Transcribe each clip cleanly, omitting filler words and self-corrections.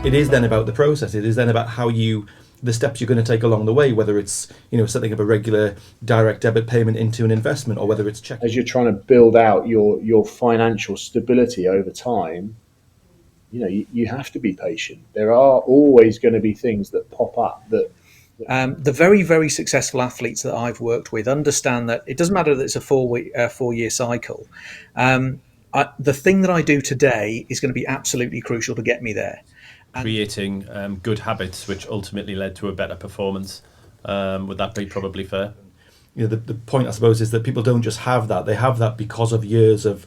it is then about the process. It is then about the steps you're going to take along the way, whether it's, setting up a regular direct debit payment into an investment, or whether it's checking. As you're trying to build out your financial stability over time, you have to be patient. There are always going to be things that pop up that. The very, very successful athletes that I've worked with understand that it doesn't matter that it's a 4-year cycle. The thing that I do today is going to be absolutely crucial to get me there. Creating good habits, which ultimately led to a better performance. Would that be probably fair? The point, I suppose, is that people don't just have that. They have that because of years of,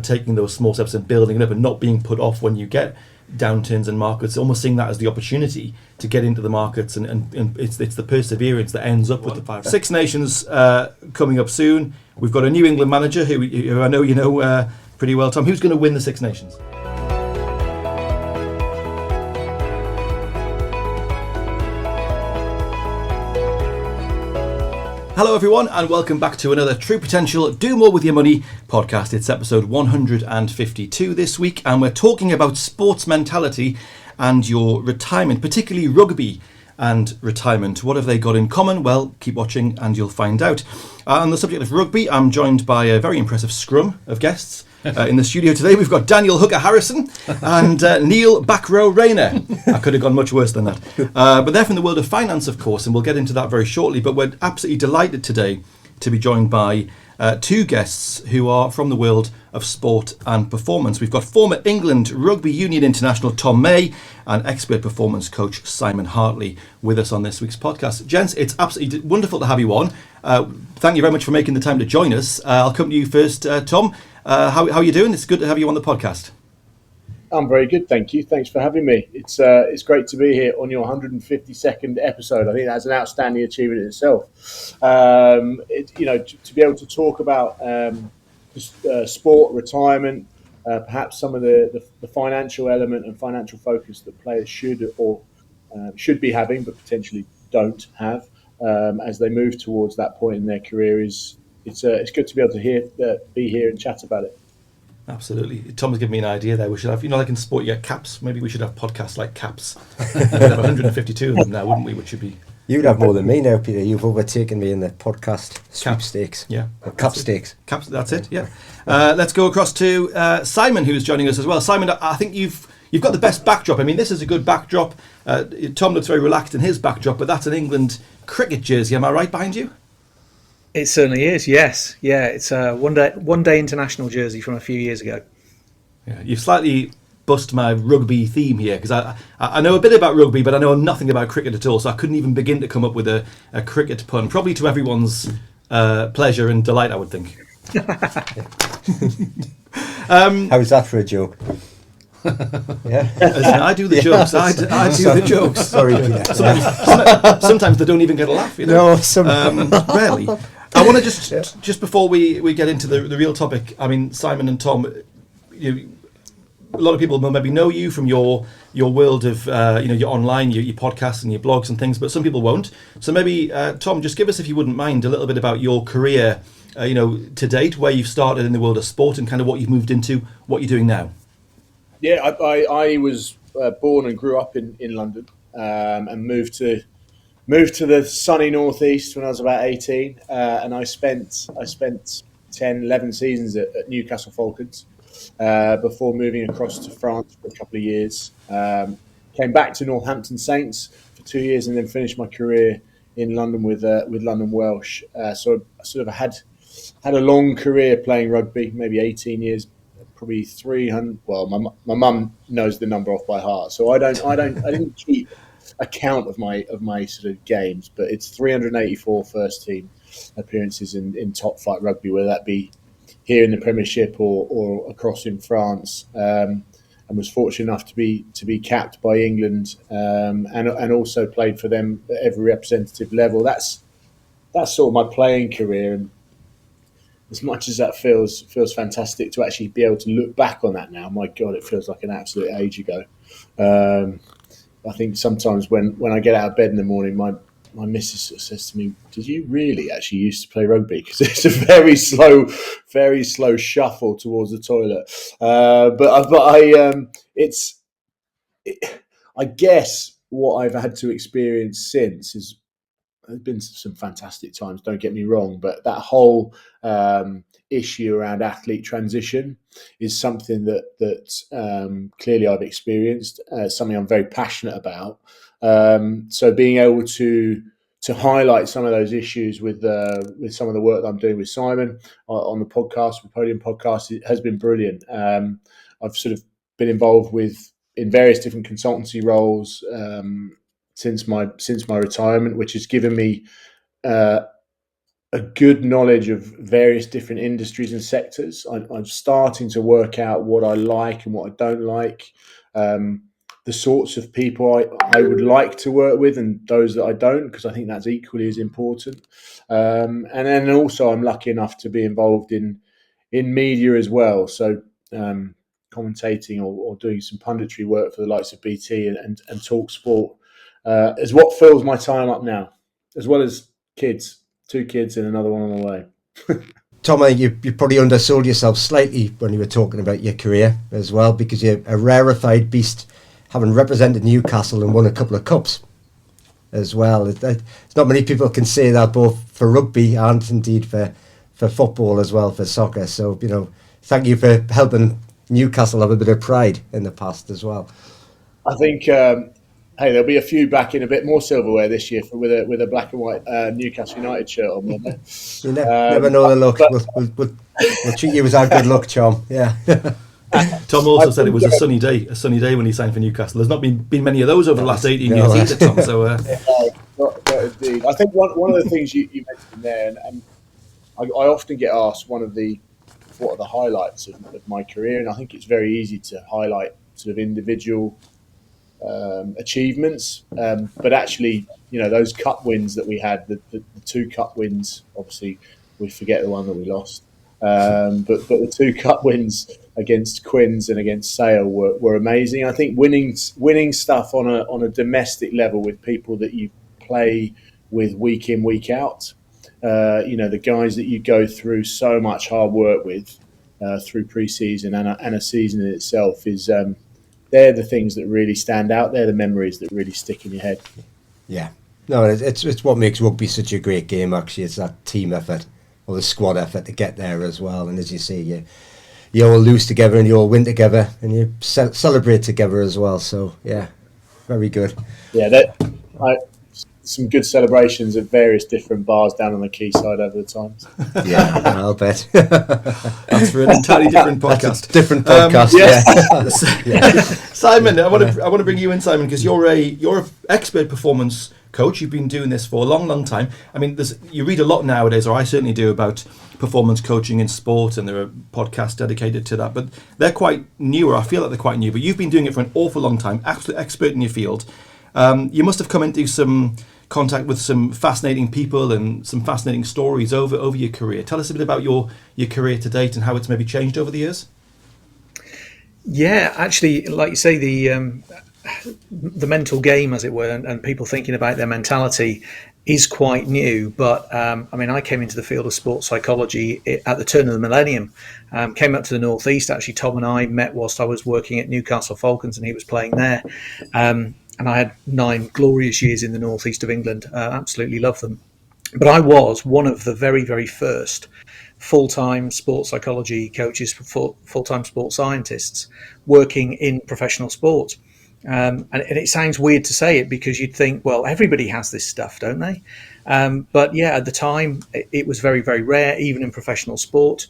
taking those small steps and building it up and not being put off when you get downturns in markets, almost seeing that as the opportunity to get into the markets, and it's the perseverance that ends up with the 5 Six Nations coming up soon. We've got a New England manager who I know you know pretty well, Tom. Who's going to win the Six Nations? Hello everyone, and welcome back to another True Potential Do More With Your Money podcast. It's episode 152 this week, and we're talking about sports mentality and your retirement, particularly rugby and retirement. What have they got in common? Well, keep watching and you'll find out. On the subject of rugby, I'm joined by a very impressive scrum of guests. In the studio today, we've got Daniel Hooker Harrison and Neil Backrow Rayner. I could have gone much worse than that. But they're from the world of finance, of course, and we'll get into that very shortly. But we're absolutely delighted today to be joined by two guests who are from the world of sport and performance. We've got former England Rugby Union international Tom May and expert performance coach Simon Hartley with us on this week's podcast. Gents, it's absolutely wonderful to have you on. Thank you very much for making the time to join us. I'll come to you first, Tom. How are you doing? It's good to have you on the podcast. I'm very good, thank you. Thanks for having me. It's great to be here on your 152nd episode. I think that's an outstanding achievement in itself. To be able to talk about sport, retirement, perhaps some of the financial element and financial focus that players should be having, but potentially don't have as they move towards that point in their career it's good to be able to be here and chat about it. Absolutely. Tom has given me an idea there. We should have, like in sport, you get caps. Maybe we should have podcasts like caps. We'd have 152 of them now, wouldn't we? Which would be... You'd have more than me now, Peter. You've overtaken me in the podcast sweepstakes. Yeah. Or cap stakes. Caps, that's it, yeah. Let's go across to Simon, who's joining us as well. Simon, I think you've got the best backdrop. I mean, this is a good backdrop. Tom looks very relaxed in his backdrop, but that's an England cricket jersey. Am I right behind you? It certainly is, yes. Yeah, it's a one-day international jersey from a few years ago. Yeah, you've slightly bust my rugby theme here, because I know a bit about rugby, but I know nothing about cricket at all, so I couldn't even begin to come up with a cricket pun, probably to everyone's pleasure and delight, I would think. How's that for a joke? Yeah. I do the jokes. I do the jokes. Sorry, Peter. Sometimes they don't even get a laugh. No, rarely. I want to just before we get into the real topic. I mean, Simon and Tom, a lot of people will maybe know you from your world of your online, your podcasts and your blogs and things, but some people won't. So maybe Tom, just give us, if you wouldn't mind, a little bit about your career, to date, where you've started in the world of sport and kind of what you've moved into, what you're doing now. Yeah, I was born and grew up in London and moved to the sunny northeast when I was about 18, and I spent 10, 11 seasons at Newcastle Falcons before moving across to France for a couple of years. Came back to Northampton Saints for 2 years and then finished my career in London with London Welsh. So I sort of had a long career playing rugby, maybe 18 years. Probably 300. Well, my mum knows the number off by heart, so I didn't keep account of my sort of games, but it's 384 first team appearances in top flight rugby, whether that be here in the Premiership or across in France, and was fortunate enough to be capped by England, and also played for them at every representative level. That's sort of my playing career, and as much as that feels fantastic to actually be able to look back on that now, my God, it feels like an absolute age ago. I think sometimes when I get out of bed in the morning, my missus sort of says to me, "Did you really actually used to play rugby?" Because it's a very slow shuffle I guess what I've had to experience since is there's been some fantastic times, don't get me wrong, but that whole issue around athlete transition is something that clearly I've experienced, something I'm very passionate about. So being able to highlight some of those issues with some of the work that I'm doing with Simon on the podcast, the Podium podcast, it has been brilliant. I've sort of been involved in various different consultancy roles since my retirement, which has given me a good knowledge of various different industries and sectors. I'm starting to work out what I like and what I don't like, the sorts of people I would like to work with and those that I don't, because I think that's equally as important. And then also I'm lucky enough to be involved in media as well. So commentating or doing some punditry work for the likes of BT and Talk Sport is what fills my time up now, as well as kids. 2 kids and another one on the way. Tom, I think you probably undersold yourself slightly when you were talking about your career as well, because you're a rarefied beast, having represented Newcastle and won a couple of cups as well. It's not many people can say that, both for rugby and indeed for football as well, for soccer. So, thank you for helping Newcastle have a bit of pride in the past as well. I think hey, there'll be a few back in a bit more silverware this year with a black and white Newcastle United shirt on. You never know the luck. We'll treat you as our good luck charm. Yeah. Tom also said it was a sunny day when he signed for Newcastle. There's not been many of those over the last 18 years either, Tom. So, not indeed. I think one of the things you mentioned there, and I often get asked what are the highlights of my career, and I think it's very easy to highlight sort of individual achievements, but actually, those cup wins that we had, the 2 cup wins, obviously we forget the one that we lost, but the 2 cup wins against Quins and against Sale were amazing. I think winning stuff on a domestic level with people that you play with week in, week out, the guys that you go through so much hard work with through pre-season and a season in itself is they're the things that really stand out. They're the memories that really stick in your head. Yeah. No, it's what makes rugby such a great game, actually. It's that team effort, or the squad effort to get there as well. And as you say, you all lose together and you all win together and you celebrate together as well. So, yeah, very good. Yeah, some good celebrations at various different bars down on the quayside over the times. Yeah, I'll bet. That's for an entirely different podcast. That's a different podcast. Yeah. Simon, I want to bring you in, Simon, because you're an expert performance coach. You've been doing this for a long, long time. I mean, you read a lot nowadays, or I certainly do, about performance coaching in sport, and there are podcasts dedicated to that. But they're quite newer. I feel like they're quite new. But you've been doing it for an awful long time. Absolute expert in your field. You must have come into some contact with some fascinating people and some fascinating stories over your career. Tell us a bit about your career to date and how it's maybe changed over the years. Yeah, actually, like you say, the mental game, as it were, and people thinking about their mentality is quite new. But I came into the field of sports psychology at the turn of the millennium. Came up to the northeast. Actually, Tom and I met whilst I was working at Newcastle Falcons, and he was playing there. And I had 9 glorious years in the northeast of England. Absolutely loved them. But I was one of the very, very first full-time sports psychology coaches, full-time sports scientists working in professional sport. And it sounds weird to say it, because you'd think, well, everybody has this stuff, don't they? But yeah, at the time, it was very, very rare, even in professional sport.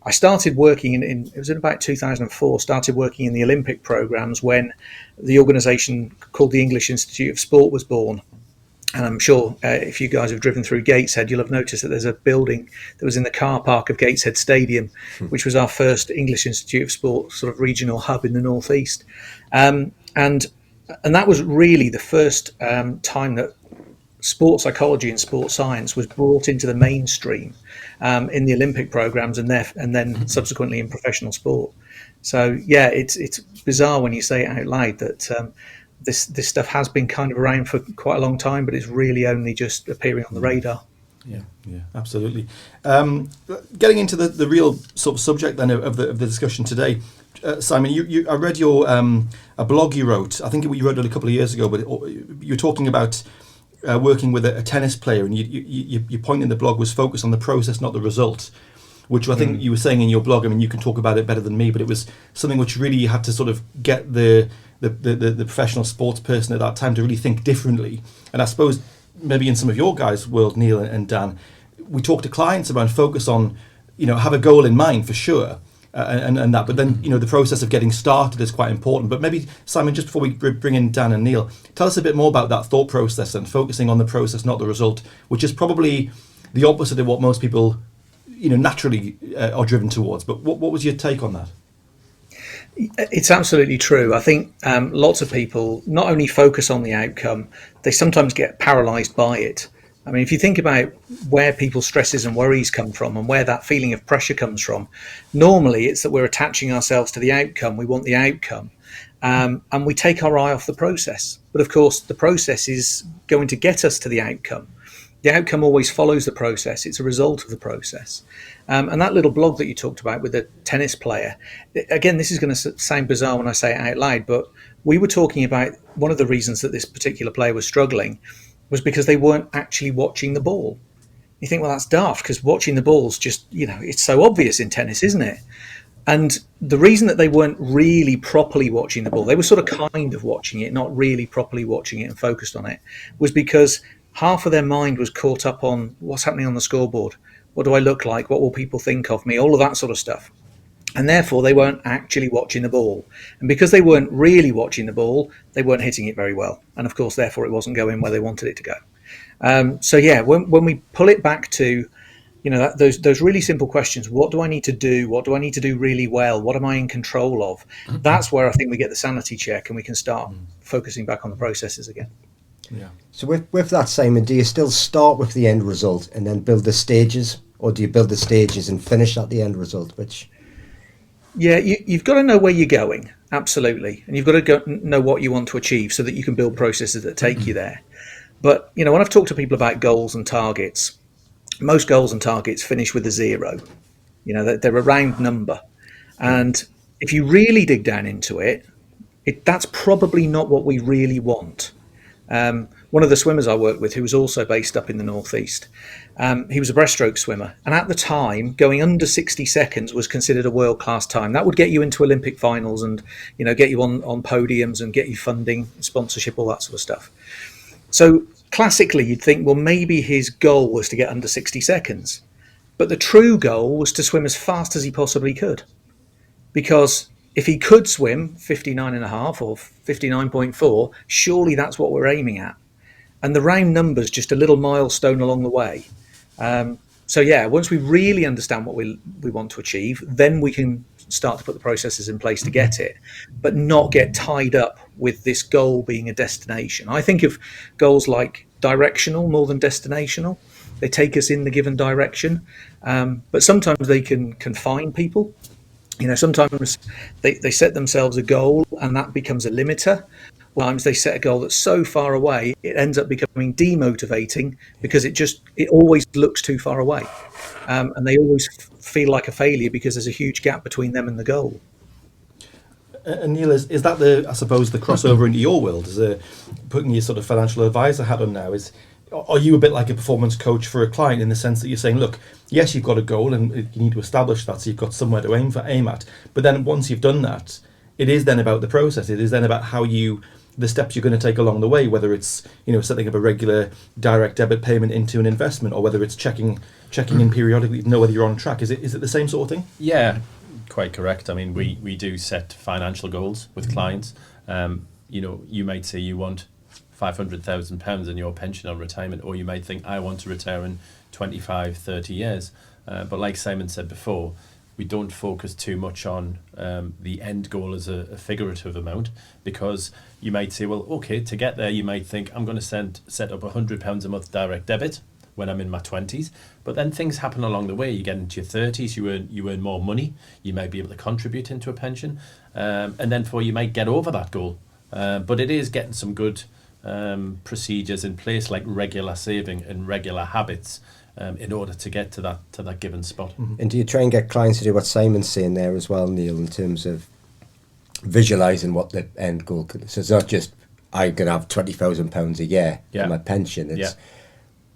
I started working it was in about 2004, started working in the Olympic programs when the organisation called the English Institute of Sport was born. And I'm sure if you guys have driven through Gateshead, you'll have noticed that there's a building that was in the car park of Gateshead Stadium, which was our first English Institute of Sport sort of regional hub in the northeast. And that was really the first time that sports psychology and sports science was brought into the mainstream in the Olympic programs and then subsequently in professional sport. So yeah, it's bizarre when you say it out loud that this stuff has been kind of around for quite a long time, but it's really only just appearing on the radar. Yeah, absolutely. Getting into the real sort of subject then of the discussion today, Simon, I read your a blog you wrote. I think you wrote it a couple of years ago, but you were talking about working with a tennis player, and your point in the blog was focus on the process, not the result. Which I think you were saying in your blog. I mean, you can talk about it better than me, but it was something which really you had to sort of get the professional sports person at that time to really think differently. And I suppose maybe in some of your guys' world, Neil and Dan, we talk to clients around focus on, have a goal in mind for sure, and that. But then, the process of getting started is quite important. But maybe, Simon, just before we bring in Dan and Neil, tell us a bit more about that thought process and focusing on the process, not the result, which is probably the opposite of what most people naturally are driven towards. But what was your take on that? It's absolutely true. I think lots of people not only focus on the outcome, they sometimes get paralysed by it. I mean, if you think about where people's stresses and worries come from and where that feeling of pressure comes from, normally it's that we're attaching ourselves to the outcome. We want the outcome. And we take our eye off the process. But of course, the process is going to get us to the outcome. The outcome always follows the process. It's a result of the process. And that little blog that you talked about with the tennis player, again, this is going to sound bizarre when I say it out loud, but we were talking about one of the reasons that this particular player was struggling was because they weren't actually watching the ball. You think, well, that's daft because watching the ball's just, it's so obvious in tennis, isn't it? And the reason that they weren't really properly watching the ball, they were sort of kind of watching it, not really properly watching it and focused on it, was because half of their mind was caught up on what's happening on the scoreboard. What do I look like? What will people think of me? All of that sort of stuff. And therefore, they weren't actually watching the ball. And because they weren't really watching the ball, they weren't hitting it very well. And of course, therefore, it wasn't going where they wanted it to go. So yeah, when we pull it back to, those really simple questions, what do I need to do? What do I need to do really well? What am I in control of? That's where I think we get the sanity check and we can start focusing back on the processes again. Yeah. So with that, Simon, do you still start with the end result and then build the stages, or do you build the stages and finish at the end result? Yeah, you've got to know where you're going, absolutely, and you've got to know what you want to achieve so that you can build processes that take you there. But when I've talked to people about goals and targets, most goals and targets finish with a 0. They're a round number, and if you really dig down into it, that's probably not what we really want. One of the swimmers I worked with, who was also based up in the northeast, he was a breaststroke swimmer, and at the time going under 60 seconds was considered a world-class time. That would get you into Olympic finals and get you on podiums and get you funding, sponsorship, all that sort of stuff. So classically you'd think, well, maybe his goal was to get under 60 seconds, but the true goal was to swim as fast as he possibly could, because if he could swim 59.5 or 59.4, surely that's what we're aiming at. And the round number's just a little milestone along the way. So yeah, once we really understand what we want to achieve, then we can start to put the processes in place to get it, but not get tied up with this goal being a destination. I think of goals like directional more than destinational. They take us in the given direction, but sometimes they can confine people. Sometimes they set themselves a goal and that becomes a limiter. Sometimes they set a goal that's so far away, it ends up becoming demotivating because it always looks too far away. And they always feel like a failure because there's a huge gap between them and the goal. And Neil, is that I suppose the crossover into your world? Is putting your sort of financial advisor hat on now? Are you a bit like a performance coach for a client in the sense that you're saying, look, yes, you've got a goal and you need to establish that, so you've got somewhere to aim at. But then once you've done that, it is then about the process. It is then about the steps you're going to take along the way, whether it's setting up a regular direct debit payment into an investment, or whether it's checking in periodically to know whether you're on track. Is it the same sort of thing? Yeah, quite correct. I mean, we do set financial goals with clients. You might say you want £500,000 in your pension or retirement, or you might think I want to retire in 25, 30 years. But like Simon said before, we don't focus too much on the end goal as a figurative amount, because you might say, well, okay, to get there, you might think I'm going to set up £100 a month direct debit when I'm in my 20s. But then things happen along the way. You get into your 30s, you earn more money, you might be able to contribute into a pension, and then you might get over that goal. But it is getting some good procedures in place, like regular saving and regular habits, in order to get to that given spot. And do you try and get clients to do what Simon's saying there as well, Neil, in terms of visualising what the end goal could? So it's not just I'm going to have £20,000 a year for my pension. It's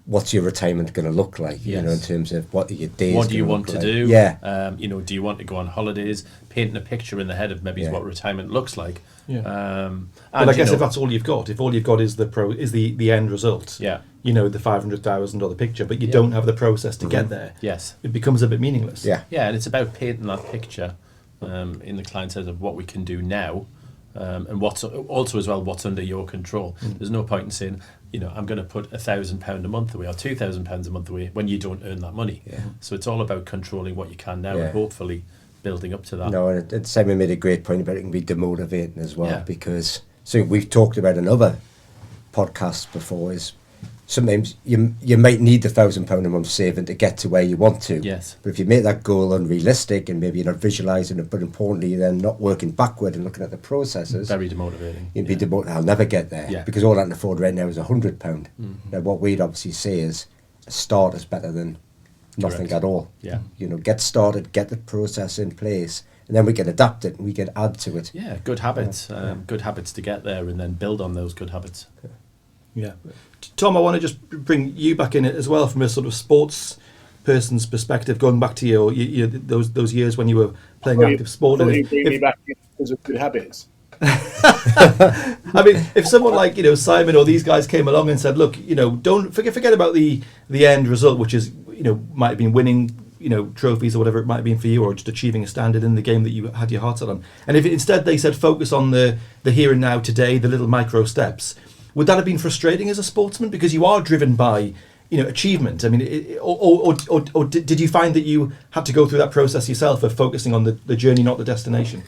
what's your retirement going to look like? You know, in terms of what are your days? What do you want to like? do? Yeah. You know, do you want to go on holidays? Painting a picture in the head of maybe what retirement looks like. Yeah. And I guess if that's all you've got, if all you've got is the end result, you know, the $500,000 picture, but you don't have the process to get there, it becomes a bit meaningless. Yeah, and it's about painting that picture in the client's head of what we can do now, and what's also as well what's under your control. There's no point in saying, you know, I'm going to put £1,000 a month away or £2,000 a month away when you don't earn that money. So it's all about controlling what you can now and hopefully building up to that. No, and Simon made a great point about it can be demotivating as well, because so we've talked about in other podcasts before is sometimes you might need the £1,000 a month saving to get to where you want to. Yes. But if you make that goal unrealistic and maybe you're not visualising it, but importantly you're then not working backward and looking at the processes. Very demotivating. You'd be demotivated. I'll never get there because all I can afford right now is £100. Now what we'd obviously say is a start is better than nothing at all. Yeah. You know, get started, get the process in place, and then we can adapt it and we can add to it. Yeah, good habits. Good habits to get there and then build on those good habits. Yeah. Tom, I want to just bring you back in it as well from a sort of sports person's perspective, going back to your those years when you were playing active sport. You bring me back in because of good habits. I mean, if someone like, you know, Simon or these guys came along and said, look, you know, don't forget about the end result, which is, you know, might have been winning, you know, trophies or whatever it might have been for you, or just achieving a standard in the game that you had your heart set on. And if instead they said focus on the here and now today, the little micro steps, would that have been frustrating as a sportsman? Because you are driven by, you know, achievement. I mean, or did you find that you had to go through that process yourself of focusing on the journey, not the destination?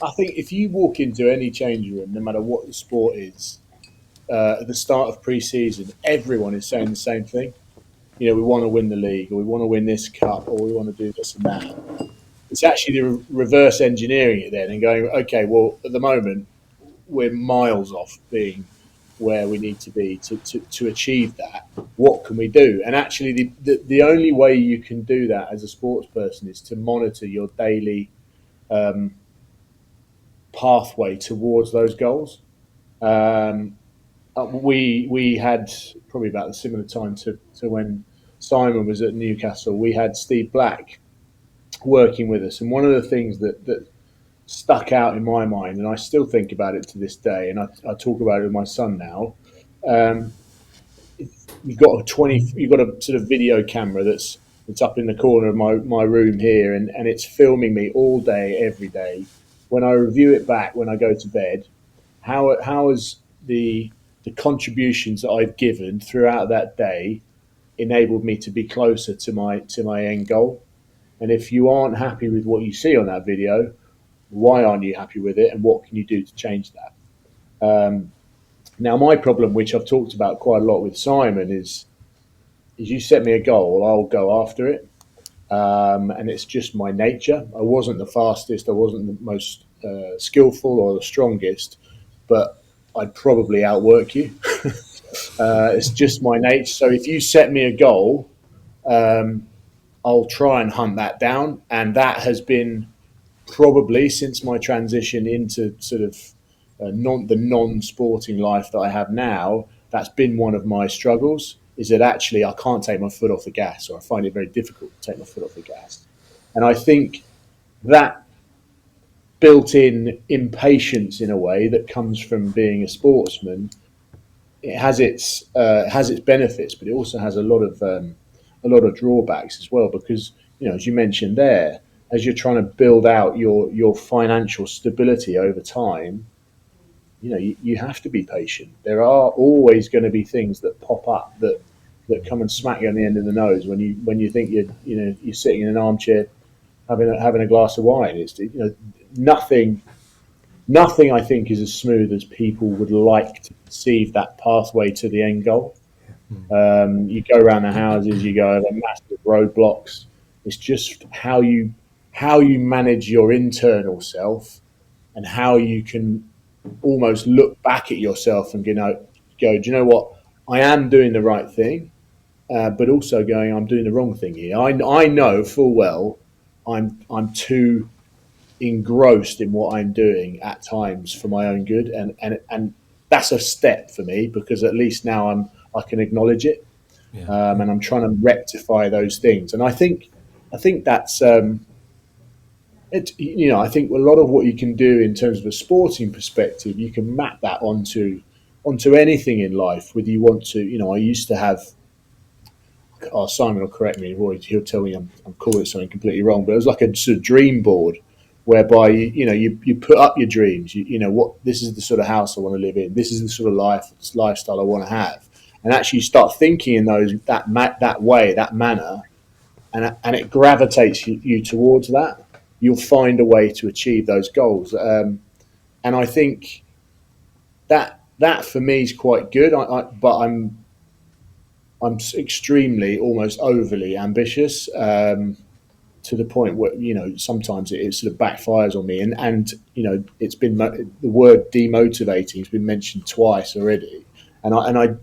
I think if you walk into any changing room, no matter what the sport is, at the start of pre-season, everyone is saying the same thing. You know, we want to win the league, or we want to win this cup, or we want to do this and that. It's actually the reverse engineering it then and going, okay, well, at the moment, we're miles off being where we need to be to achieve that. What can we do? And actually, the only way you can do that as a sports person is to monitor your daily pathway towards those goals. We had probably about a similar time to when Simon was at Newcastle. We had Steve Black working with us, and one of the things that stuck out in my mind, and I still think about it to this day, and I talk about it with my son now. You've got a sort of video camera that's up in the corner of my room here, and it's filming me all day, every day. When I review it back, when I go to bed, how has the contributions that I've given throughout that day enabled me to be closer to my end goal? And if you aren't happy with what you see on that video, why aren't you happy with it, and what can you do to change that? Now, my problem, which I've talked about quite a lot with Simon, is you set me a goal, I'll go after it. And it's just my nature. I wasn't the fastest, I wasn't the most skillful or the strongest, but I'd probably outwork you. It's just my nature. So if you set me a goal, I'll try and hunt that down. And that has been probably since my transition into sort of the non-sporting life that I have now, that's been one of my struggles, is that actually I can't take my foot off the gas, or I find it very difficult to take my foot off the gas. And I think that built-in impatience, in a way, that comes from being a sportsman, it has its benefits, but it also has a lot of drawbacks as well. Because, you know, as you mentioned there, as you're trying to build out your financial stability over time, you know, you have to be patient. There are always going to be things that pop up that come and smack you on the end of the nose when you think you're sitting in an armchair having a glass of wine. It's, you know, nothing I think is as smooth as people would like to perceive that pathway to the end goal. You go around the houses, you go over massive roadblocks. It's just how you manage your internal self, and how you can almost look back at yourself and go, do you know what? I am doing the right thing. but also going, I'm doing the wrong thing here. I know full well I'm too engrossed in what I'm doing at times for my own good, and that's a step for me, because at least now I can acknowledge it, and I'm trying to rectify those things. And I think that's it. I think a lot of what you can do in terms of a sporting perspective, you can map that onto anything in life. Whether you want to, I used to have. Oh, Simon will correct me. He'll tell me I'm calling it something completely wrong, but it was like a sort of dream board, whereby you put up your dreams. What, this is the sort of house I want to live in. This is the sort of lifestyle I want to have, and actually start thinking in that way, that manner, and it gravitates you towards that. You'll find a way to achieve those goals, and I think that for me is quite good. But I'm extremely, almost overly ambitious, to the point where sometimes it sort of backfires on me, and it's been the word demotivating has been mentioned twice already, and I'd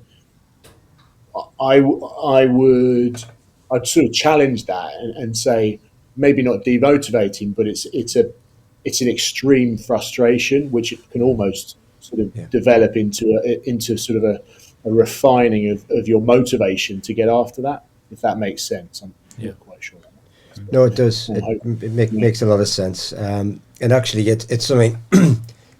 sort of challenge that and say maybe not demotivating, but it's an extreme frustration which can almost sort of develop into sort of a refining of your motivation to get after that, if that makes sense. I'm not quite sure. No, it does. It makes a lot of sense. And actually, it's something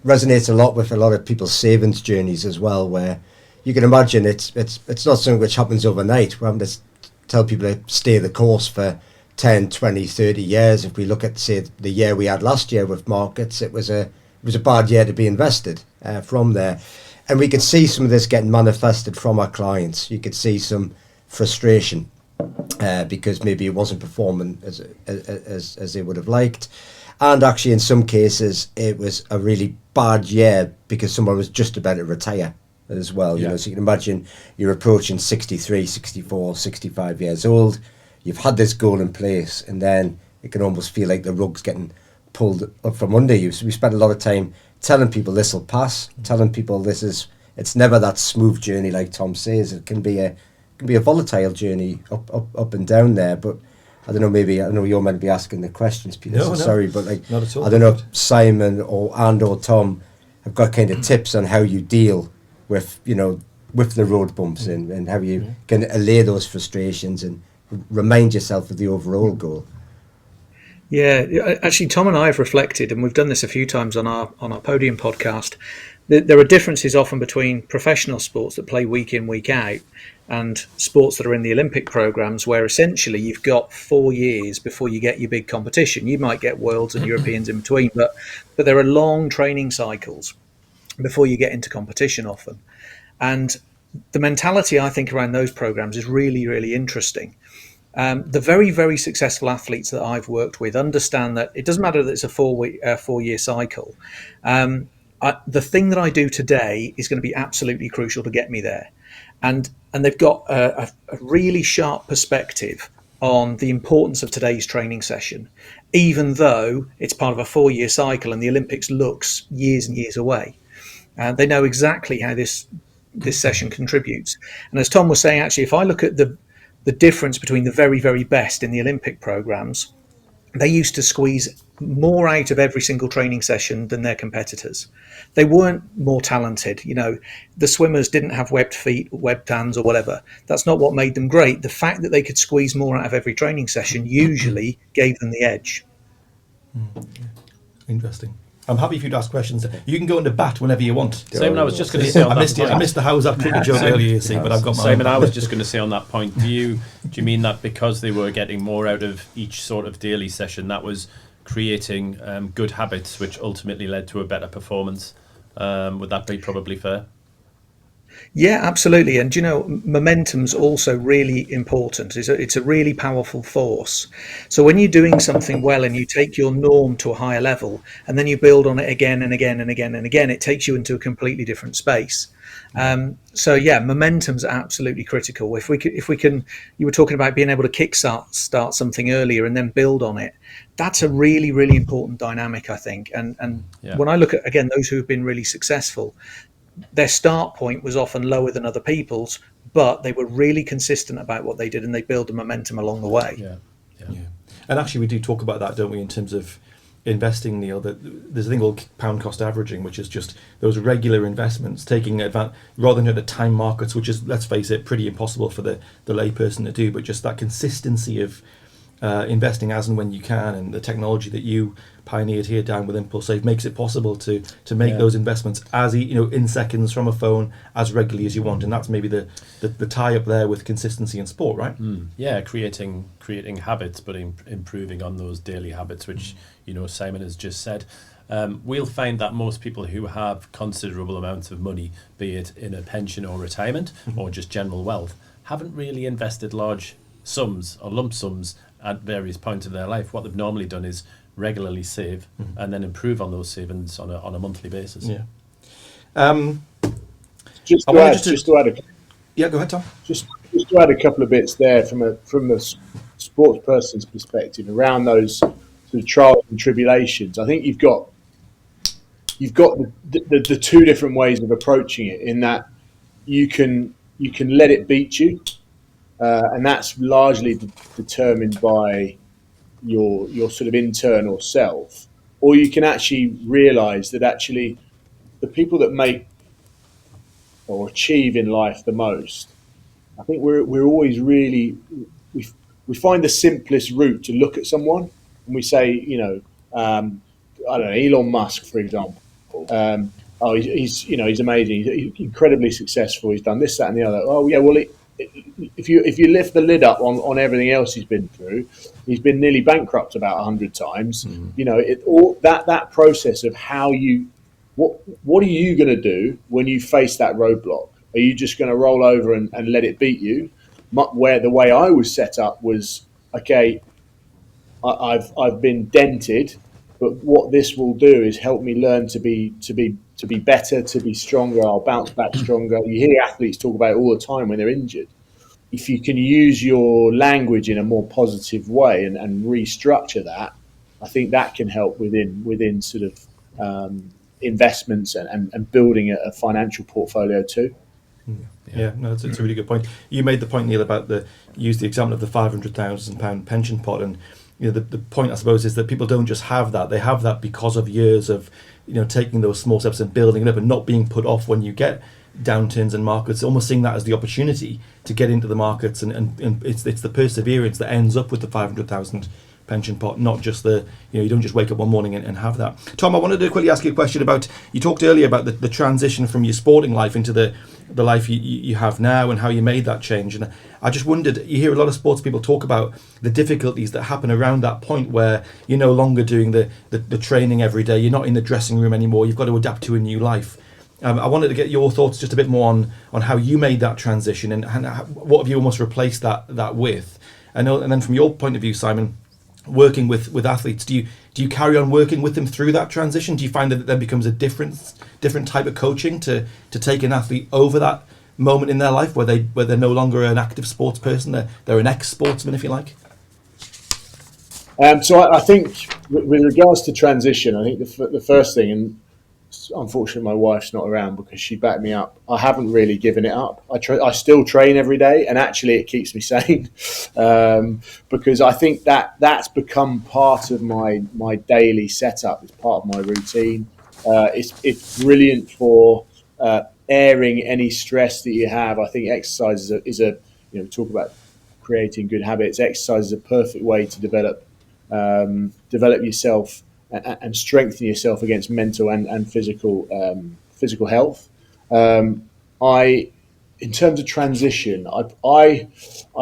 resonates a lot with a lot of people's savings journeys as well, where you can imagine it's not something which happens overnight. We're having to tell people to stay the course for 10, 20, 30 years. If we look at, say, the year we had last year with markets, it was a bad year to be invested from there. And we could see some of this getting manifested from our clients. You could see some frustration because maybe it wasn't performing as they would have liked. And actually, in some cases, it was a really bad year because someone was just about to retire as well. So you can imagine you're approaching 63, 64, 65 years old. You've had this goal in place, and then it can almost feel like the rug's getting pulled up from under you. So we spent a lot of time telling people this will pass, telling people it's never that smooth journey like Tom says. It can be a volatile journey up and down there. But I don't know, maybe I know you're meant to be asking the questions, Peter. No, sorry, but not at all. I don't know if Simon or Tom have got kind of tips on how you deal with the road bumps and how you can allay those frustrations and remind yourself of the overall goal. Yeah, actually, Tom and I have reflected, and we've done this a few times on our Podium podcast. There are differences often between professional sports that play week in, week out, and sports that are in the Olympic programs, where essentially you've got 4 years before you get your big competition. You might get Worlds and Europeans in between, but there are long training cycles before you get into competition often. And the mentality, I think, around those programs is really, really interesting. The very, very successful athletes that I've worked with understand that it doesn't matter that it's a 4-year cycle. The thing that I do today is going to be absolutely crucial to get me there. And they've got a really sharp perspective on the importance of today's training session, even though it's part of a 4-year cycle and the Olympics looks years and years away. They know exactly how this session contributes. And as Tom was saying, actually, if I look at the difference between the very, very best in the Olympic programs, they used to squeeze more out of every single training session than their competitors. They weren't more talented. The swimmers didn't have webbed feet, webbed hands or whatever. That's not what made them great. The fact that they could squeeze more out of every training session usually gave them the edge. Interesting. I'm happy for you to ask questions. You can go into bat whenever you want. Simon, I was just going to say on that point. I missed the how's that cricket joke earlier, you see, but I've got my Simon, I was just going to say on that point, do you mean that because they were getting more out of each sort of daily session, that was creating good habits, which ultimately led to a better performance? Would that be probably fair? Yeah, absolutely. And momentum's also really important. It's a really powerful force. So when you're doing something well and you take your norm to a higher level and then you build on it again and again and again and again, it takes you into a completely different space. So yeah, momentum's absolutely critical. If we can, you were talking about being able to kickstart something earlier and then build on it. That's a really, really important dynamic, I think. And when I look at, again, those who have been really successful, their start point was often lower than other people's, but they were really consistent about what they did, and they built a momentum along the way. Yeah. Yeah. And actually, we do talk about that, don't we, in terms of investing, Neil? There's a thing called pound cost averaging, which is just those regular investments, taking advantage rather than at the time markets, which is, let's face it, pretty impossible for the layperson to do, but just that consistency of investing as and when you can, and the technology that you pioneered here down with Impulse Save makes it possible to make those investments as in seconds from a phone as regularly as you want, and that's maybe the tie up there with consistency in sport, right? Yeah, creating habits, but improving on those daily habits, which Simon has just said. We'll find that most people who have considerable amounts of money, be it in a pension or retirement or just general wealth, haven't really invested large sums or lump sums at various points of their life. What they've normally done is regularly save and then improve on those savings on a monthly basis. Yeah. Just to add Yeah, go ahead, Tom. Just to add a couple of bits there from the sports person's perspective around those sort of trials and tribulations. I think you've got the two different ways of approaching it, in that you can let it beat you, and that's largely determined by your sort of internal self, or you can actually realise that actually the people that make or achieve in life the most, I think we're always really we find the simplest route to look at someone, and we say, I don't know, Elon Musk, for example. He's amazing. He's incredibly successful. He's done this, that, and the other. Oh yeah, well, if you lift the lid up on everything else he's been through, he's been nearly bankrupt about 100 times. That process of what are you going to do when you face that roadblock? Are you just going to roll over and let it beat you? Where the way I was set up was, okay, I've been dented, but what this will do is help me learn to be better, to be stronger. I'll bounce back stronger. You hear athletes talk about it all the time when they're injured. If you can use your language in a more positive way and restructure that, I think that can help within sort of investments and building a financial portfolio too. Yeah, no, it's a really good point. You made the point, Neil, about use the example of the £500,000 pension pot, and the point, I suppose, is that people don't just have that; they have that because of years of taking those small steps and building it up, and not being put off when you get downturns in markets. Almost seeing that as the opportunity to get into the markets, and it's the perseverance that ends up with the 500,000 pension pot, not just you don't just wake up one morning and have that. Tom, I wanted to quickly ask you a question about, you talked earlier about the transition from your sporting life into the life you have now, and how you made that change. And I just wondered, you hear a lot of sports people talk about the difficulties that happen around that point where you're no longer doing the training every day, you're not in the dressing room anymore, you've got to adapt to a new life. I wanted to get your thoughts just a bit more on how you made that transition, and what have you almost replaced that with. And then from your point of view, Simon, working with athletes, do you carry on working with them through that transition? Do you find that it then becomes a different type of coaching to take an athlete over that moment in their life where they're no longer an active sports person, they're an ex-sportsman, if you like? So I think with regards to transition, I think the first thing, and unfortunately my wife's not around because she backed me up, I haven't really given it up. I still train every day, and actually it keeps me sane, because I think that's become part of my daily setup. It's part of my routine. It's brilliant for airing any stress that you have. I think exercise is a talk about creating good habits. Exercise is a perfect way to develop yourself and strengthen yourself against mental and physical health. In terms of transition, I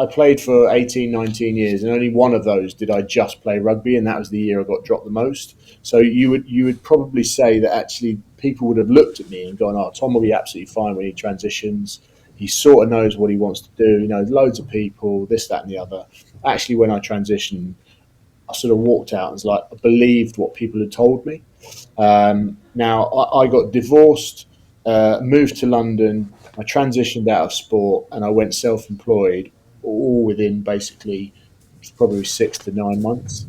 played for 18, 19 years, and only one of those did I just play rugby, and that was the year I got dropped the most. So you would probably say that actually people would have looked at me and gone, "Oh, Tom will be absolutely fine when he transitions. He sort of knows what he wants to do. Loads of people, this, that, and the other." Actually, when I transitioned, I sort of walked out and was like, I believed what people had told me. Now, I got divorced, moved to London, I transitioned out of sport, and I went self-employed, all within basically probably 6 to 9 months.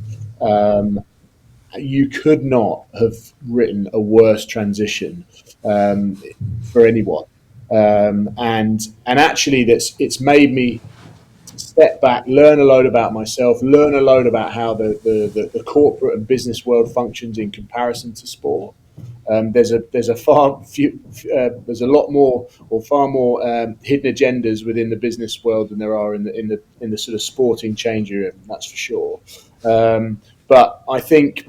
You could not have written a worse transition for anyone. And actually, it's made me step back, learn a load about myself, learn a load about how the corporate and business world functions in comparison to sport. There's a lot more or far more hidden agendas within the business world than there are in the sort of sporting change room. That's for sure. But I think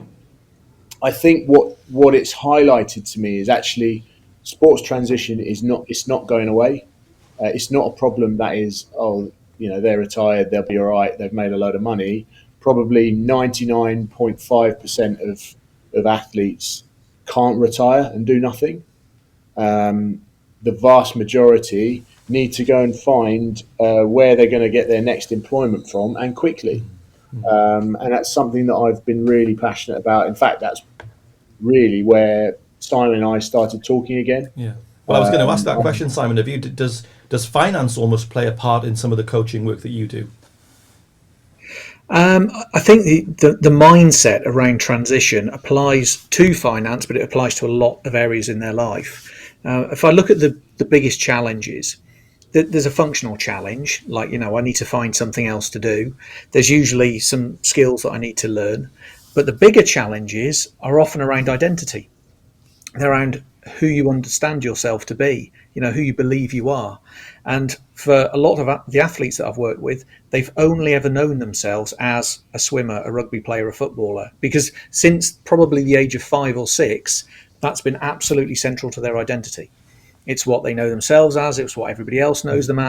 what it's highlighted to me is actually sports transition it's not going away. It's not a problem that is, they're retired, they'll be all right, they've made a load of money. Probably 99.5% of athletes can't retire and do nothing. The vast majority need to go and find where they're going to get their next employment from, and quickly. And that's something that I've been really passionate about. In fact, that's really where Simon and I started talking again. Yeah. Well, I was going to ask that question, Simon, of you. Does finance almost play a part in some of the coaching work that you do? I think the mindset around transition applies to finance, but it applies to a lot of areas in their life. If I look at the biggest challenges, there's a functional challenge, like, I need to find something else to do. There's usually some skills that I need to learn. But the bigger challenges are often around identity. They're around who you understand yourself to be, who you believe you are. And for a lot of the athletes that I've worked with, they've only ever known themselves as a swimmer, a rugby player, a footballer, because since probably the age of 5 or 6, that's been absolutely central to their identity. It's what they know themselves as, it's what everybody else knows them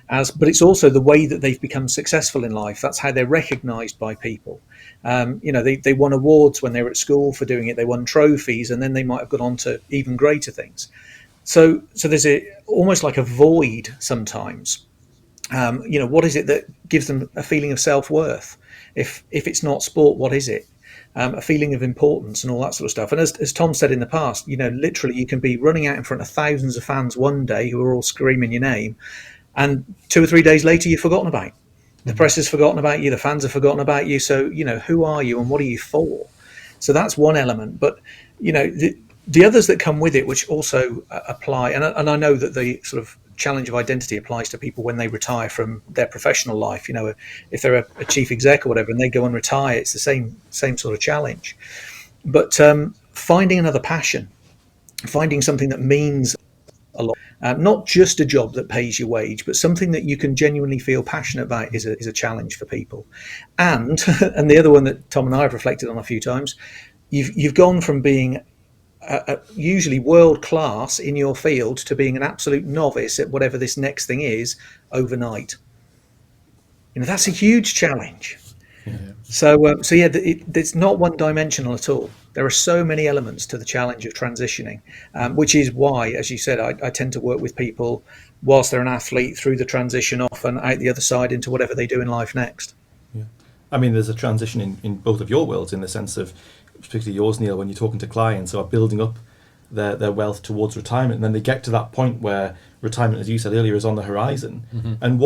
as, but it's also the way that they've become successful in life. That's how they're recognised by people. They won awards when they were at school for doing it. They won trophies, and then they might have gone on to even greater things. So there's almost like a void sometimes. What is it that gives them a feeling of self-worth? If it's not sport, what is it? A feeling of importance and all that sort of stuff. And as Tom said in the past, literally you can be running out in front of thousands of fans one day who are all screaming your name, and 2 or 3 days later you've forgotten about. The press has forgotten about you, the fans have forgotten about you. So, who are you and what are you for? So that's one element. But, the others that come with it, which also apply, and I know that the sort of challenge of identity applies to people when they retire from their professional life. If they're a chief exec or whatever and they go and retire, it's the same sort of challenge. But finding another passion, finding something that means a lot, not just a job that pays your wage, but something that you can genuinely feel passionate about is a challenge for people. And the other one that Tom and I have reflected on a few times, you've gone from being usually world class in your field to being an absolute novice at whatever this next thing is overnight. That's a huge challenge. Yeah. So it's not one dimensional at all. There are so many elements to the challenge of transitioning, which is why, as you said, I tend to work with people whilst they're an athlete through the transition off and out the other side into whatever they do in life next. Yeah. I mean, there's a transition in both of your worlds, in the sense of, particularly yours, Neil, when you're talking to clients who are building up their wealth towards retirement, and then they get to that point where retirement, as you said earlier, is on the horizon. Mm-hmm. And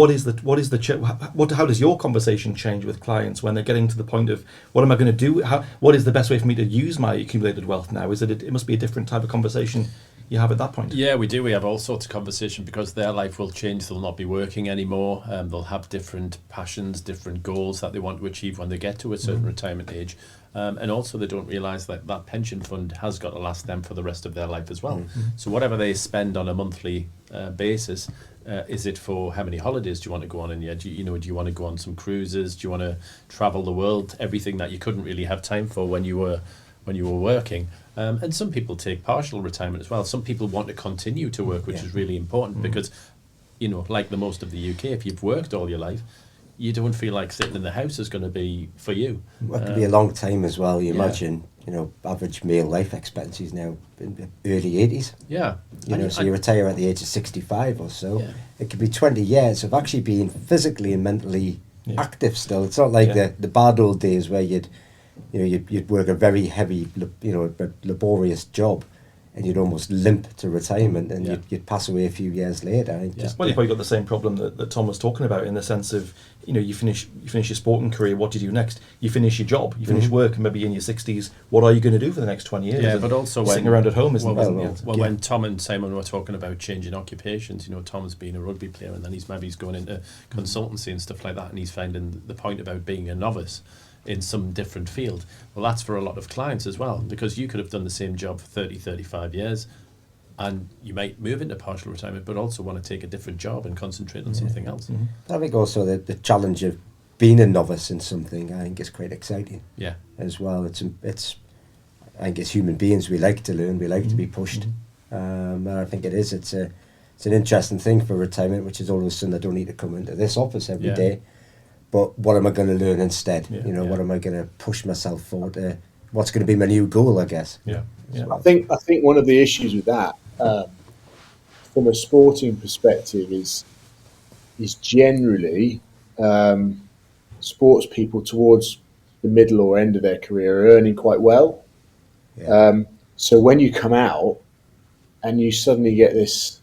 how does your conversation change with clients when they're getting to the point of, what am I going to do? What is the best way for me to use my accumulated wealth now? It must be a different type of conversation you have at that point. Yeah, we do. We have all sorts of conversation because their life will change. They'll not be working anymore. They'll have different passions, different goals that they want to achieve when they get to a certain retirement age. And also they don't realise that pension fund has got to last them for the rest of their life as well. Mm-hmm. So whatever they spend on a monthly basis, is it for how many holidays do you want to go on in a year? Do you want to go on some cruises? Do you want to travel the world? Everything that you couldn't really have time for when you were working. And some people take partial retirement as well. Some people want to continue to work, which is really important because, like the most of the UK, if you've worked all your life, you don't feel like sitting in the house is going to be for you. Well, it could be a long time as well. You imagine, average male life expectancy is now in the early 80s. Yeah. So you retire at the age of 65 or so. Yeah. It could be 20 years of actually being physically and mentally active still. It's not like the bad old days where you'd work a very heavy, laborious job. and you'd almost limp to retirement, and you'd pass away a few years later. Well, you've probably got the same problem that Tom was talking about, in the sense of, you finish your sporting career, what do you do next? You finish your job, you finish work, and maybe in your 60s, what are you going to do for the next 20 years? Yeah, but also sitting around at home isn't well, the answer. when Tom and Simon were talking about changing occupations, Tom's been a rugby player, and then he's going into consultancy and stuff like that, and he's finding the point about being a novice in some different field. Well, that's for a lot of clients as well, because you could have done the same job for 30, 35 years, and you might move into partial retirement, but also want to take a different job and concentrate on something else. I think also the challenge of being a novice in something, I think, is quite exciting. Yeah. As well, it's I think as human beings, we like to learn, we like to be pushed, and I think it's an interesting thing for retirement, which is all of a sudden I don't need to come into this office every day. But what am I going to learn instead? What am I going to push myself forward to? What's going to be my new goal, I guess? Yeah. I think one of the issues with that, from a sporting perspective, is generally sports people towards the middle or end of their career are earning quite well. Yeah. So when you come out and you suddenly get this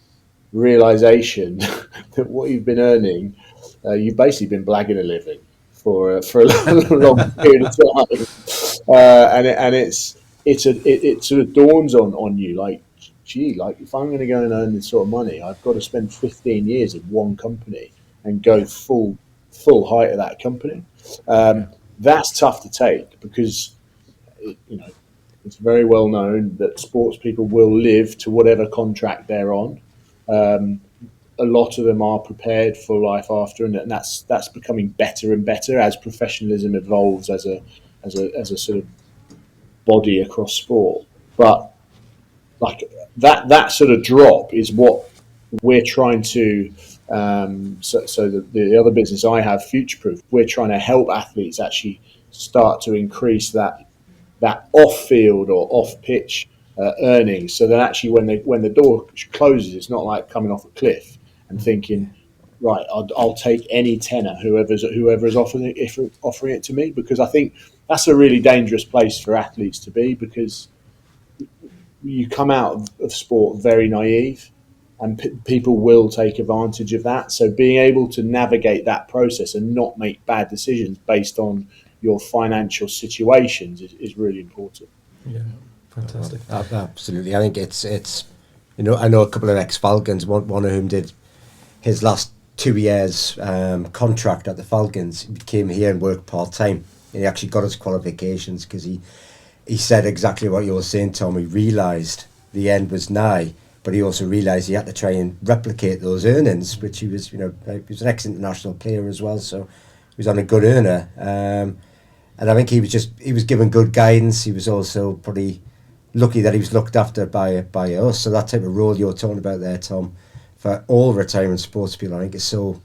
realization that what you've been earning, you've basically been blagging a living for a long period of time, and it sort of dawns on you like, gee, like if I'm going to go and earn this sort of money, I've got to spend 15 years in one company and go full height of that company. That's tough to take, because it's very well known that sports people will live to whatever contract they're on. A lot of them are prepared for life after, and that's becoming better and better as professionalism evolves as a sort of body across sport. But like that sort of drop is what we're trying to. So the other business I have, Future Proof, we're trying to help athletes actually start to increase that off-field or off-pitch earnings, so that actually when the door closes, it's not like coming off a cliff and thinking, right, I'll take any tenner whoever is offering it to me, because I think that's a really dangerous place for athletes to be, because you come out of sport very naive, and people will take advantage of that. So being able to navigate that process and not make bad decisions based on your financial situations is really important. Yeah, fantastic. Absolutely. I think it's I know a couple of ex-Falcons, one of whom did his last 2 years contract at the Falcons. He came here and worked part-time. And he actually got his qualifications because he said exactly what you were saying, Tom. He realised the end was nigh, but he also realised he had to try and replicate those earnings, which he was an ex-international player as well, so he was on a good earner. And I think he was given good guidance. He was also pretty lucky that he was looked after by us. So that type of role you're talking about there, Tom, for all retirement sports people, I think it's so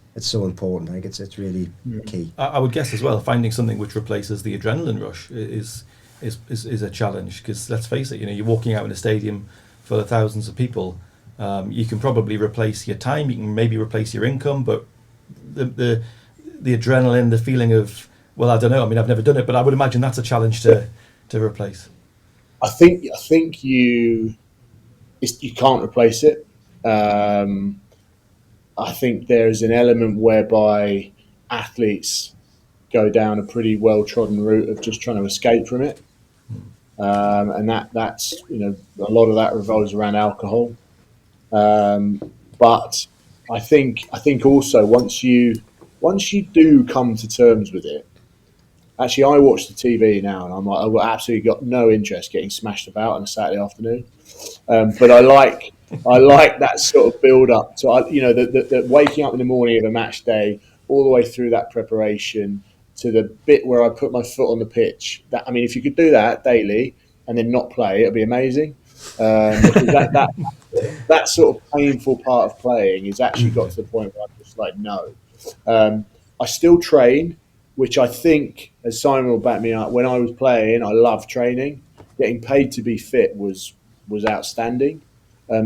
important. I think it's really key. I would guess as well, finding something which replaces the adrenaline rush is a challenge, because let's face it, you're walking out in a stadium full of thousands of people. You can probably replace your time, you can maybe replace your income, but the adrenaline, the feeling of, well, I don't know. I mean, I've never done it, but I would imagine that's a challenge to replace. I think you can't replace it. I think there's an element whereby athletes go down a pretty well-trodden route of just trying to escape from it, and that's a lot of that revolves around alcohol. But I think also once you do come to terms with it. Actually, I watch the TV now, and I'm like, I've absolutely got no interest getting smashed about on a Saturday afternoon. But I like that sort of build up to the waking up in the morning of a match day, all the way through that preparation to the bit where I put my foot on the pitch. If you could do that daily and then not play, it'd be amazing. Because that sort of painful part of playing is actually got to the point where I'm just like, no. I still train, which I think, as Simon will back me up, when I was playing, I loved training. Getting paid to be fit was outstanding.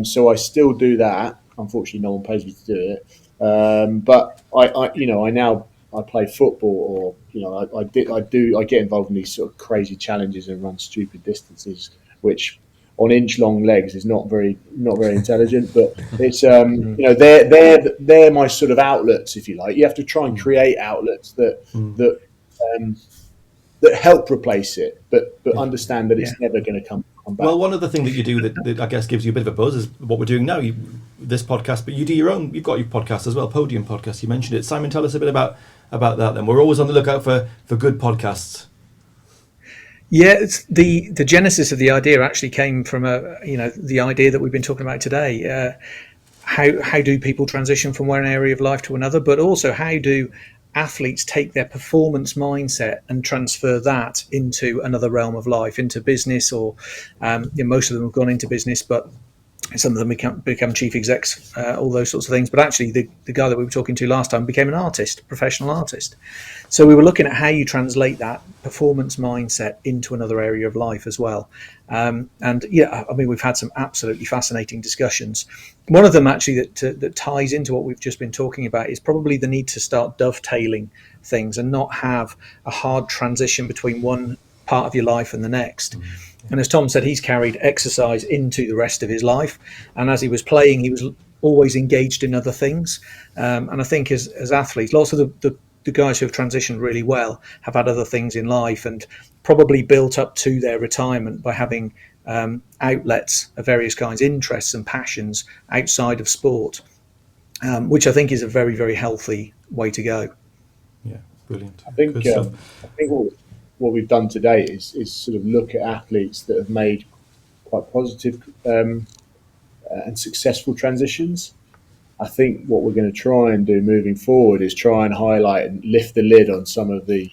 So I still do that. Unfortunately, no one pays me to do it. But I play football, or I get involved in these sort of crazy challenges and run stupid distances, which on inch-long legs is not very intelligent. But it's they're my sort of outlets, if you like. You have to try and create outlets that help replace it, but understand that it's never going to come back. Well, one of the things that you do that I guess gives you a bit of a buzz is what we're doing now. This podcast, but you do your own. You've got your podcast as well, Podium Podcast. You mentioned it. Simon, tell us a bit about that. Then we're always on the lookout for good podcasts. Yeah, it's the genesis of the idea actually came from the idea that we've been talking about today. How do people transition from one area of life to another, but also how do athletes take their performance mindset and transfer that into another realm of life, into business, or most of them have gone into business, but some of them become chief execs, all those sorts of things. But actually, the guy that we were talking to last time became an artist, professional artist. So we were looking at how you translate that performance mindset into another area of life as well. We've had some absolutely fascinating discussions. One of them actually that ties into what we've just been talking about is probably the need to start dovetailing things and not have a hard transition between one part of your life and the next. And as Tom said, he's carried exercise into the rest of his life. And as he was playing, he was always engaged in other things. And I think as athletes, lots of the guys who have transitioned really well have had other things in life and probably built up to their retirement by having outlets of various kinds, interests and passions outside of sport, which I think is a very, very healthy way to go. Yeah, brilliant. I think what we've done today is sort of look at athletes that have made quite positive and successful transitions. I think what we're going to try and do moving forward is try and highlight and lift the lid on some of the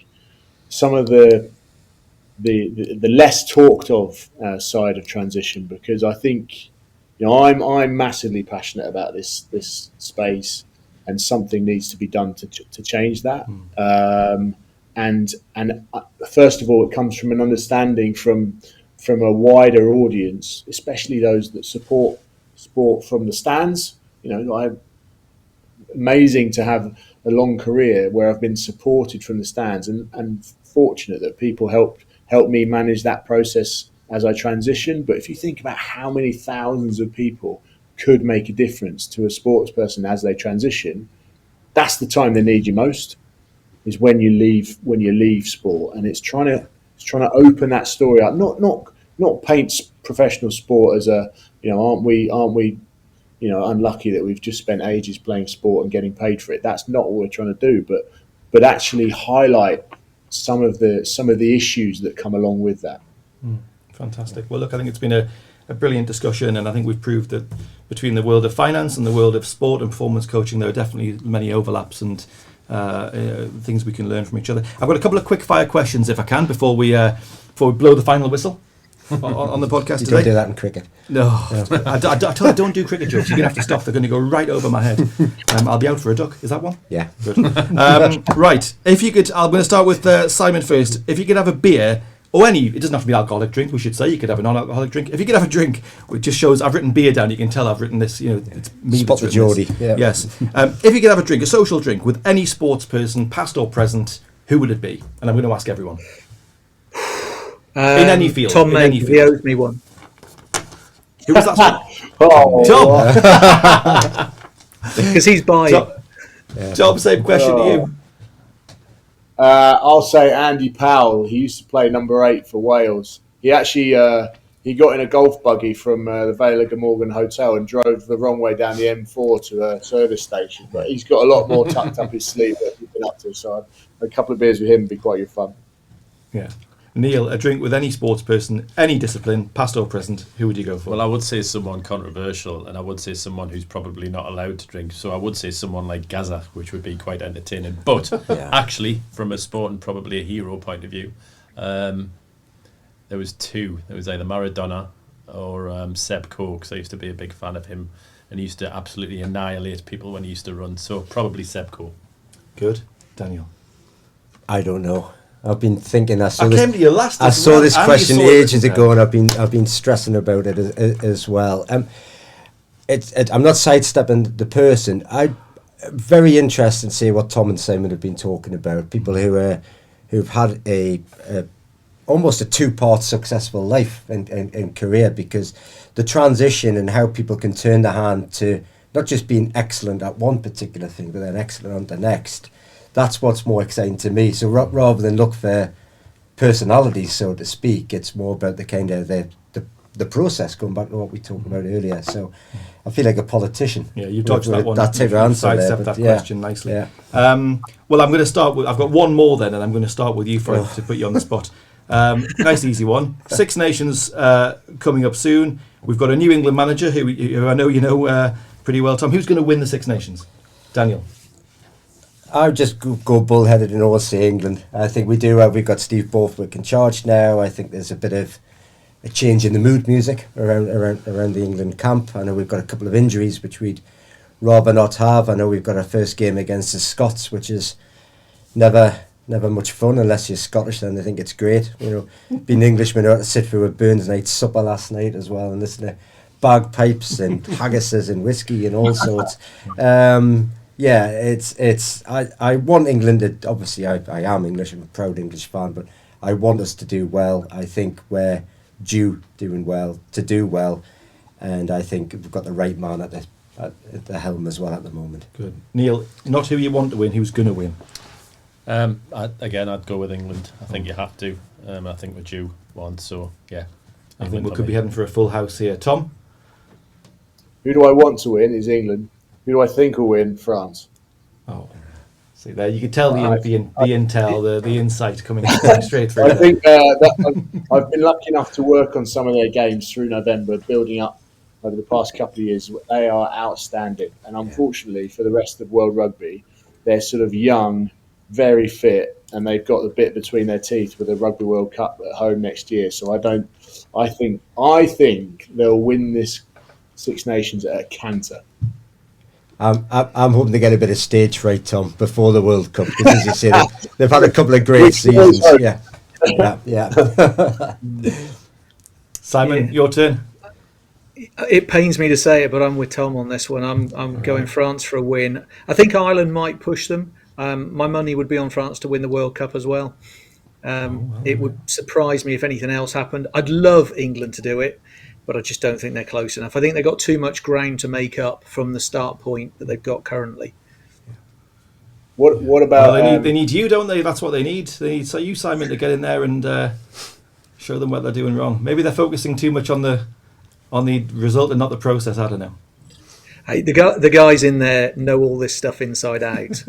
less talked of side of transition, because I think I'm massively passionate about this space, and something needs to be done to change that. And first of all, it comes from an understanding from a wider audience, especially those that support sport from the stands. Amazing to have a long career where I've been supported from the stands, and fortunate that people helped me manage that process as I transitioned. But if you think about how many thousands of people could make a difference to a sports person as they transition, that's the time they need you most, is when you leave sport. And it's trying to open that story up, not paint professional sport as aren't we unlucky that we've just spent ages playing sport and getting paid for it. That's not what we're trying to do, but actually highlight some of the issues that come along with that. Fantastic. Well, look, I think it's been a brilliant discussion, and I think we've proved that between the world of finance and the world of sport and performance coaching, there are definitely many overlaps and things we can learn from each other. I've got a couple of quick fire questions, if I can, before we blow the final whistle on the podcast you today. Don't do that in cricket. No, I tell you, don't do cricket jokes. You're going to have to stop. They're going to go right over my head. I'll be out for a duck. Is that one? Yeah. Good. Right. If you could, I'm going to start with Simon first. If you could have a beer, or it doesn't have to be an alcoholic drink, we should say. You could have a non-alcoholic drink. If you could have a drink, it just shows, I've written beer down. You can tell I've written this, it's me. Spot the Geordie. Yeah. Yes. If you could have a drink, a social drink, with any sports person, past or present, who would it be? And I'm going to ask everyone. In any field. Tom May, he owes me one. Who was that? Tom. Because he's buying. Tom, same question to you. I'll say Andy Powell. He used to play number 8 for Wales. He actually he got in a golf buggy from the Vale of Glamorgan Hotel and drove the wrong way down the M4 to a service station. But he's got a lot more tucked up his sleeve that he's been up to. So a couple of beers with him would be quite good fun. Yeah. Neil, a drink with any sports person, any discipline, past or present, who would you go for? Well, I would say someone controversial, and I would say someone who's probably not allowed to drink. So I would say someone like Gaza, which would be quite entertaining. But actually, from a sport and probably a hero point of view, there was two. There was either Maradona or Seb Coe, because I used to be a big fan of him, and he used to absolutely annihilate people when he used to run. So probably Seb Coe. Good. Daniel? I don't know. I've been thinking. I saw this question ages ago, and I've been stressing about it as well. I'm not sidestepping the person. I'm very interested to see what Tom and Simon have been talking about. People who've had a almost a two-part successful life and career, because the transition and how people can turn their hand to not just being excellent at one particular thing, but then excellent on the next. That's what's more exciting to me. So rather than look for personalities, so to speak, it's more about the kind of the process, going back to what we talked about earlier. So I feel like a politician. Yeah, you dodged that one. That type of answer there, that yeah, question nicely. Yeah. Well, I'm going to start with, I've got one more then, and I'm going to start with you for to put you on the spot. Nice easy one. Six Nations coming up soon. We've got a New England manager who I know you know pretty well, Tom. Who's going to win the Six Nations? Daniel. I would just go bullheaded and all say England. I think we do. We've got Steve Borthwick in charge now. I think there's a bit of a change in the mood music around the England camp. I know we've got a couple of injuries which we'd rather not have. I know we've got our first game against the Scots, which is never much fun unless you're Scottish. Then I think it's great. You know, being Englishmen, I had to sit through a Burns night supper last night as well and listen to bagpipes and haggises and whiskey and all sorts. Yeah, it's. I want England to, obviously I am English, I'm a proud English fan, but I want us to do well. I think we're due doing well to do well, and I think we've got the right man at the helm as well at the moment. Good. Neil, not who you want to win, who's going to win? I'd go with England. I think you have to. I think we're due one, so yeah. I think we could be heading for a full house here. Tom? Who do I want to win is England. Who do I think will win? France. Oh, see there, you can tell the intel, the insight coming straight through. I think I've been lucky enough to work on some of their games through November, building up over the past couple of years. They are outstanding, and unfortunately for the rest of World Rugby, they're sort of young, very fit, and they've got the bit between their teeth with the Rugby World Cup at home next year. So I think they'll win this Six Nations at a canter. I'm hoping to get a bit of stage fright, Tom, before the World Cup, because as you say, they've had a couple of great seasons. Yeah. Simon, your turn. It pains me to say it, but I'm with Tom on this one. I'm going France for a win. I think Ireland might push them. My money would be on France to win the World Cup as well. It would surprise me if anything else happened. I'd love England to do it, but I just don't think they're close enough. I think they've got too much ground to make up from the start point that they've got currently. What about... Well, they need you, don't they? That's what they need. They need you, Simon, to get in there and show them what they're doing wrong. Maybe they're focusing too much on the result and not the process. I don't know. Hey, the guys in there know all this stuff inside out.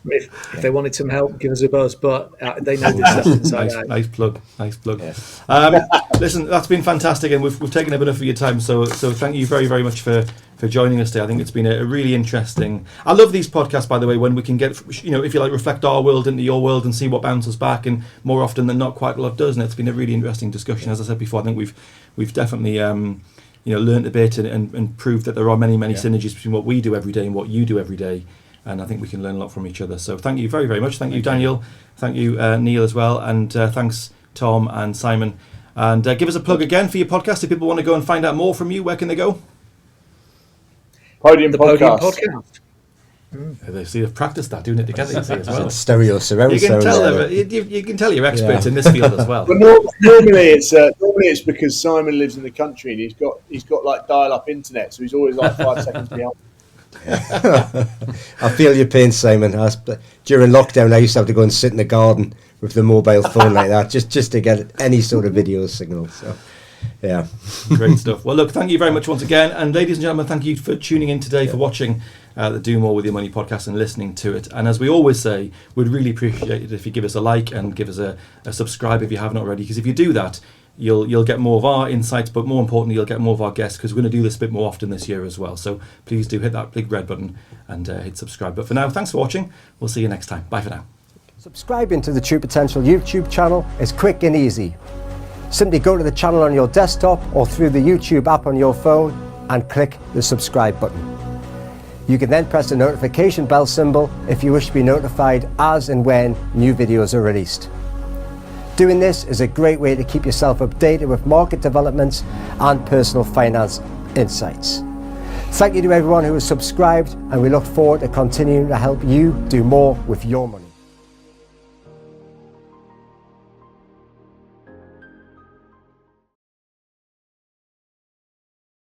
If they wanted some help, give us a buzz. But they know this stuff inside out. Nice plug. Yeah. Listen, that's been fantastic, and we've taken up enough of your time. So thank you very, very much for joining us today. I think it's been a really interesting. I love these podcasts, by the way, when we can get, if you like, reflect our world into your world and see what bounces back. And more often than not, quite a lot does. And it's been a really interesting discussion. As I said before, I think we've definitely learned a bit and proved that there are many synergies between what we do every day and what you do every day. And I think we can learn a lot from each other. So thank you very, very much. Thank you, Daniel. Thank you, Neil, as well. And thanks, Tom and Simon. And give us a plug again for your podcast. If people want to go and find out more from you, where can they go? Podium the Podcast. Podium Podcast. They see they've practiced that, doing it together, you see, as well. Stereo surround You can sound. you can tell you're experts in this field as well. But normally it's because Simon lives in the country and he's got like dial-up internet, so he's always like 5 seconds behind. I feel your pain, Simon. During lockdown, I used to have to go and sit in the garden with the mobile phone like that, just to get any sort of video signal. So, yeah. Great stuff. Well, look, thank you very much once again. And ladies and gentlemen, thank you for tuning in today, for watching the Do More With Your Money podcast and listening to it. And as we always say, we'd really appreciate it if you give us a like and give us a subscribe if you haven't already, because if you do that, you'll get more of our insights, but more importantly, you'll get more of our guests, because we're going to do this a bit more often this year as well. So please do hit that big red button and hit subscribe. But for now, thanks for watching. We'll see you next time. Bye for now. Subscribing to the True Potential YouTube channel is quick and easy. Simply go to the channel on your desktop or through the YouTube app on your phone and click the subscribe button. You can then press the notification bell symbol if you wish to be notified as and when new videos are released. Doing this is a great way to keep yourself updated with market developments and personal finance insights. Thank you to everyone who has subscribed, and we look forward to continuing to help you do more with your money.